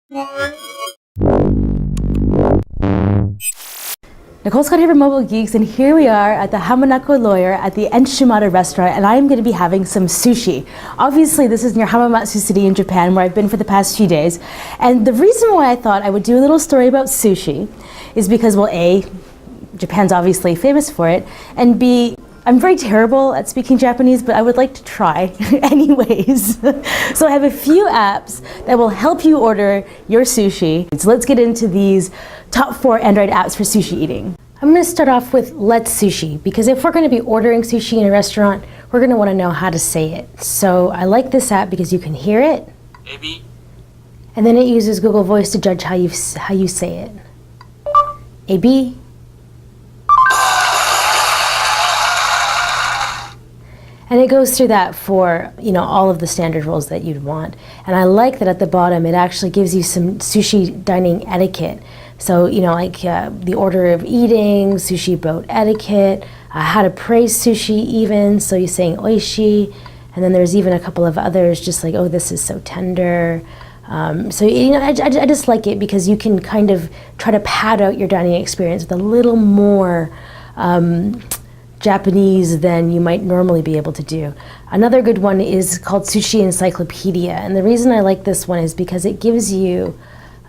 Nicole Scott here from Mobile Geeks, and here we are at the Hamanako Lawyer at the Enchimada restaurant, and I am going to be having some sushi. Obviously, this is near Hamamatsu City in Japan, where I've been for the past few days. And the reason why I thought I would do a little story about sushi is because, well, A, Japan's obviously famous for it, and B, I'm very terrible at speaking Japanese, but I would like to try anyways. So I have a few apps that will help you order your sushi. So let's get into these top 4 Android apps for sushi eating. I'm going to start off with Let's Sushi, because if we're going to be ordering sushi in a restaurant, we're going to want to know how to say it. So I like this app because you can hear it, and then it uses Google Voice to judge how you say it. AB. And it goes through that for, all of the standard rules that you'd want. And I like that at the bottom it actually gives you some sushi dining etiquette. So, the order of eating, sushi boat etiquette, how to praise sushi even. So you're saying oishi, and then there's even a couple of others just like, oh, this is so tender. I just like it because you can kind of try to pad out your dining experience with a little more Japanese than you might normally be able to do. Another good one is called Sushi Encyclopedia, and the reason I like this one is because it gives you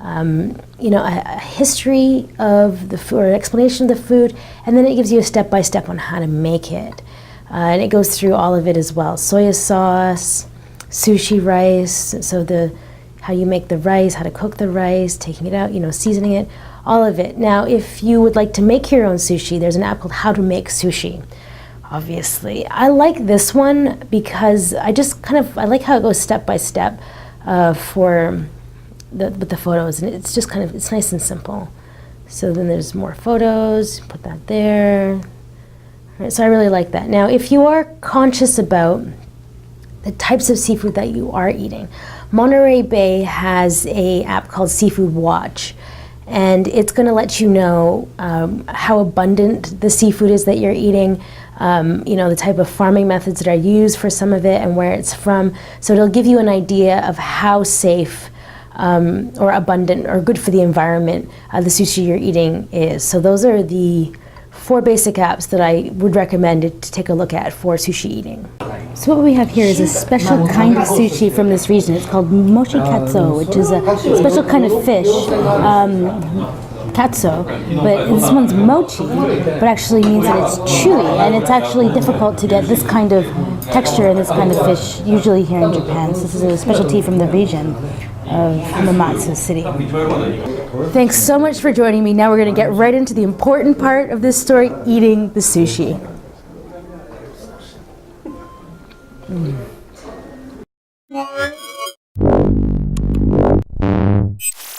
a history of the food, or an explanation of the food, and then it gives you a step-by-step on how to make it. And it goes through all of it as well. Soya sauce, sushi rice, so how you make the rice, how to cook the rice, taking it out, seasoning it, all of it. Now, if you would like to make your own sushi, there's an app called How to Make Sushi, obviously. I like this one because I like how it goes step by step with the photos, and it's just it's nice and simple. So then there's more photos, put that there. All right, so I really like that. Now, if you are conscious about the types of seafood that you are eating, Monteray Bay has an app called Seafood Watch, and it's going to let you know how abundant the seafood is that you're eating, the type of farming methods that are used for some of it and where it's from. So it'll give you an idea of how safe or abundant or good for the environment the sushi you're eating is. So those are the 4 basic apps that I would recommend to take a look at for sushi eating. So what we have here is a special kind of sushi from this region. It's called mochi katsu, which is a special kind of fish, katsu, but this one's mochi, but actually means that it's chewy, and it's actually difficult to get this kind of texture and this kind of fish usually here in Japan. So this is a specialty from the region of Hamamatsu City. Thanks so much for joining me. Now we're going to get right into the important part of this story, eating the sushi. Mm.